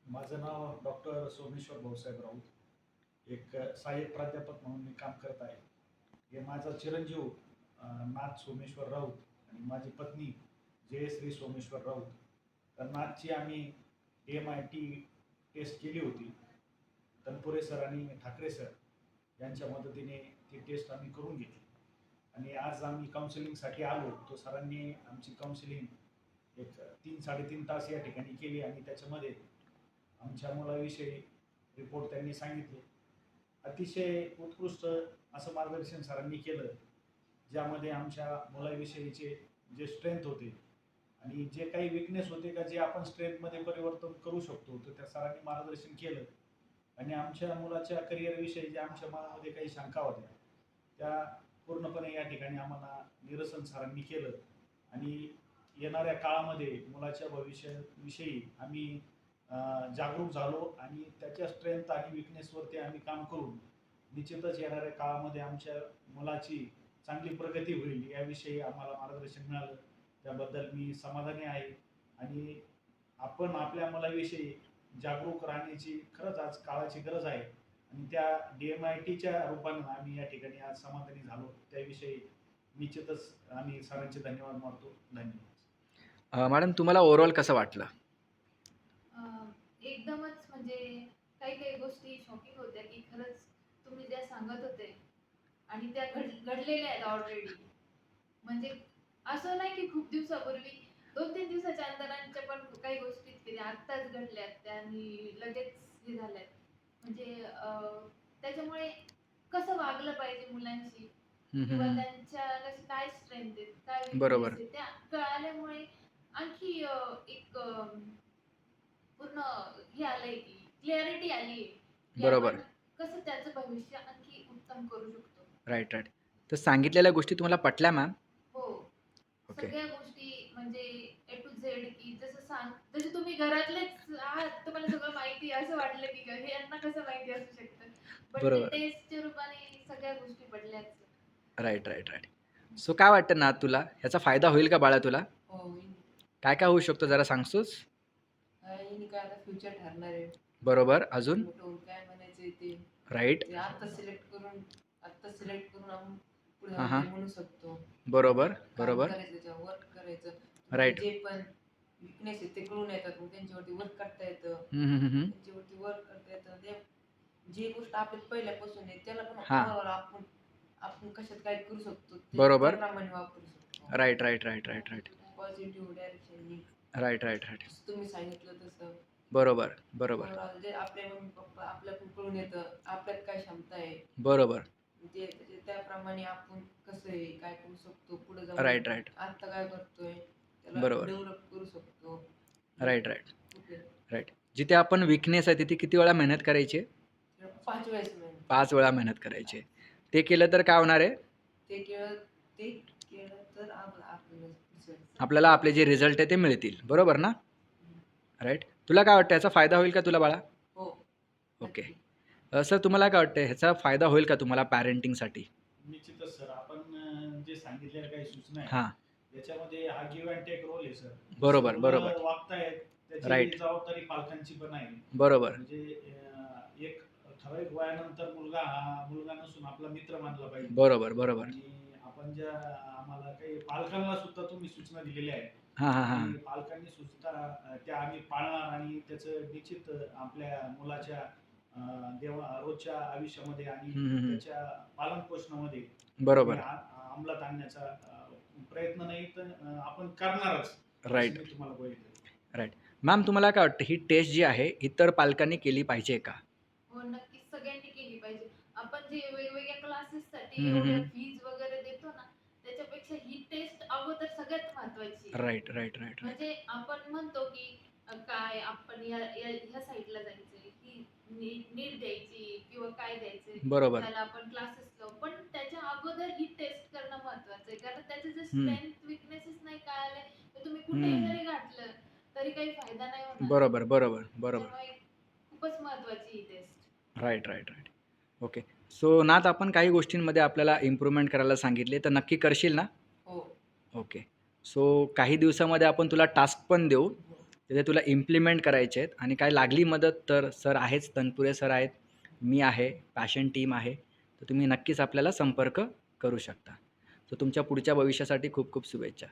माझं नाव डॉक्टर सोमेश्वर भाऊसाहेब राऊत. एक सहाय्यक प्राध्यापक म्हणून मी काम करत आहे. हे माझा चिरंजीव नाथ सोमेश्वर राऊत आणि माझी पत्नी जयश्री सोमेश्वर राऊत. तर नाथची आम्ही MIT टेस्ट केली होती. तनपुरे सर आणि ठाकरे सर यांच्या मदतीने ती टेस्ट आम्ही करून घेतली आणि आज आम्ही काउन्सिलिंगसाठी आलो. तो सरांनी आमची काउन्सिलिंग एक 3-3.5 तास या ठिकाणी केली आणि त्याच्यामध्ये आमच्या मुलाविषयी रिपोर्ट त्यांनी सांगितले. अतिशय उत्कृष्ट असं मार्गदर्शन सरांनी केलं, ज्यामध्ये आमच्या मुलाविषयीचे जे स्ट्रेंथ होते आणि जे काही विकनेस होते का जे आपण स्ट्रेंथमध्ये परिवर्तन करू शकतो, तर त्या सरांनी मार्गदर्शन केलं आणि आमच्या मुलाच्या करिअरविषयी ज्या आमच्या मनामध्ये काही शंका होत्या त्या पूर्णपणे या ठिकाणी आम्हाला निरसन सरांनी केलं आणि येणाऱ्या काळामध्ये मुलाच्या भविष्याविषयी आम्ही जागरूक झालो आणि त्याच्या स्ट्रेंथ आणि विकनेसवरती आम्ही काम करून निश्चितच येणाऱ्या काळामध्ये आमच्या मुलाची चांगली प्रगती होईल याविषयी आम्हाला मार्गदर्शन मिळालं. त्याबद्दल मी समाधानी आहे आणि आपण आपल्या मुलाविषयी जागरूक राहण्याची खरंच आज काळाची गरज आहे आणि त्या DMITच्या रूपानं आम्ही या ठिकाणी आज समाधानी झालो. त्याविषयी निश्चितच आम्ही सरांचे धन्यवाद मानतो. धन्यवाद. मॅडम, तुम्हाला ओव्हरऑल कसं वाटलं? एकदमच म्हणजे काही काही गोष्टी शॉकिंग होत्या की खरंच तुम्ही ज्या सांगत होते आणि त्या घडलेल्या आहेत ऑलरेडी. म्हणजे असं नाही की खूप दिवसापूर्वी 2-3 दिवसाच्या अंतरांच्या पण काही गोष्टी की आत्ताच घडल्यात त्या आणि लगेच हे झाल्यात. म्हणजे त्याच्यामुळे कसं वागलं पाहिजे मुलांशी किंवा त्यांच्या काय स्ट्रेंथ आहेत, काय बरोबर. विकनेस आहे त्या कळाल्यामुळे आणखी एक पूर्ण हे आलंय की क्लॅरिटी आली की बरोबर. आपण कसं त्याचं भविष्य आणखी उत्तम करू शकतो. Right, right. तर सांगितलेल्या गोष्टी तुम्हाला पटल्या मॅम? हो, ओके. सगळ्या गोष्टी म्हणजे A to Z की जसे तुम्ही घरातलेच आहात, तुम्हाला सगळं माहिती आहे असं वाटलं की हे यांना कसं माहिती असू शकतं. बट ते बरोबर. टेस्टच्या रूपाने सगळ्या गोष्टी पडल्याच. Right, right, right. सो काय वाटतं ना तुला, ह्याचा फायदा होईल का बाळा तुला? हो, होईल. काय काय होऊ शकतो जरा सांगतोस? हिने काय आता फ्युचर ठरणार आहे. बरोबर. अजून? मोठं होऊन काय म्हणायचंय ते. राईट. ते आत्ता सिलेक्ट करून आपण पुढे हां, हां. म्हणू शकतो. बरोबर, काम बरोबर. करायचं त्याच्यावर वर्क करायचं. राईट. जे पण विकनेस आहे ते कळून येतात. मग त्यांच्यावरती वर्क करता येतं. त्यांच्यावरती वर्क करता येतं. ते जी गोष्ट आपल्याला पहिल्यापासून आहे त्याला पण हां. आपण कशात काय करू शकतो ते बरोबर. त्याप्रमाणे वापरू शकतो. Right, right, right, right, right. Positive डायरेक्शननी राईट, राईट, राईट. तुम्ही सांगितलं तसं. बरोबर, बरोबर. ओव्हरऑल जे आपले मम्मी पप्पा आपल्याकडून कळून येतं, आपल्यात काय क्षमता आहे. बरोबर. त्याप्रमाणे आपण कसं आहे, काय करू शकतो, पुढे जाऊन राईट, राईट. आत्ता काय करतोय, त्याला बरोबर. डेव्हलप करू शकतो. Right, right. कुठे राईट. जिथे आपण वीकनेस आहे तिथे किती वेळा मेहनत करायची? 5 वेळेस मेहनत. 5 वेळा मेहनत करायची. ते केलं तर काय होणार आहे? ते केलं तर आपल्याला आपले जे रिझल्ट आहे ते मिळतील. बरोबर ना? राईट. तुला काय वाटतं, याचा फायदा होईल का तुला बाळा? हो. ओके. सर, तुम्हाला काय वाटतं, ह्याचा फायदा होईल का तुम्हाला पॅरेंटिंगसाठी? निश्चितच सर, आपण जे सांगितलेल्या काही सूचना आहेत हां. त्याच्यामध्ये हा गिव्ह अँड टेक रोल आहे सर. बरोबर, जसं बरोबर. मुलं वागतायत त्याची राईट. जबाबदारी पालकांची पण आहे. बरोबर. म्हणजे एक ठराविक वयानंतर मुलगा हा मुलगा नसून आपला मित्र मानला पाहिजे. बरोबर, बरोबर. आणि आपण ज्या आम्हाला काही पालकांना सुद्धा तुम्ही सूचना दिलेल्या आहेत हां, हां, हां. आणि पालकांनी सुद्धा त्या आम्ही पाळणार आणि त्याचं निश्चित आपल्या मुलाच्या रोजच्या आयुष्यामध्ये आणि त्याच्या पालन पोषणामध्ये बरोबर. अंमलात आणण्याचा प्रयत्न नाही तर आपण करणारच. राईट. मी तुम्हाला बोलतो. राईट. मॅम, तुम्हाला काय वाटतं, ही टेस्ट जी आहे इतर पालकांनी केली पाहिजे का? हो, नक्कीच सगळ्यांनी केली पाहिजे. आपण जे वेगवेगळ्या क्लासेससाठी हम्म, हम्म, एवढ्या हम्म. फीज वगैरे देतो ना, त्याच्यापेक्षा ही टेस्ट अगोदर सगळ्यात महत्त्वाची आहे. Right, right, right, right. म्हणजे आपण म्हणतो की काय आपण ह्या साईडला जायचंय, ही नीट द्यायची किंवा काय द्यायचंय, बरोबर. त्याला आपण क्लासेस लावू. पण त्याच्या अगोदर ही टेस्ट करणं महत्त्वाचं आहे. कारण त्याचे जर हम्म. स्ट्रेंथ, विकनेसेस नाही कळाले, तर तुम्ही कुठेही जरी घातलं तरी काही फायदा नाही होणार. बरोबर, बरोबर, बरोबर. त्यामुळे खूपच महत्त्वाची ही test. Right, right, right. Okay. So Nath, आपण काही गोष्टींमध्ये आपल्याला इम्प्रूव्हमेंट करायला सांगितले, तर नक्की करशील ना? हो. ओके. सो काही दिवसामध्ये आपण तुला टास्क पण देऊ. तिथे तुला इम्प्लिमेंट करायचे आहेत आणि काय लागली मदत तर सर आहेच, तनपुरे सर आहेत, मी आहे, पॅशन टीम आहे. तर तुम्ही नक्कीच आपल्याला संपर्क करू शकता. तर तुमच्या पुढच्या भविष्यासाठी खूप खूप शुभेच्छा.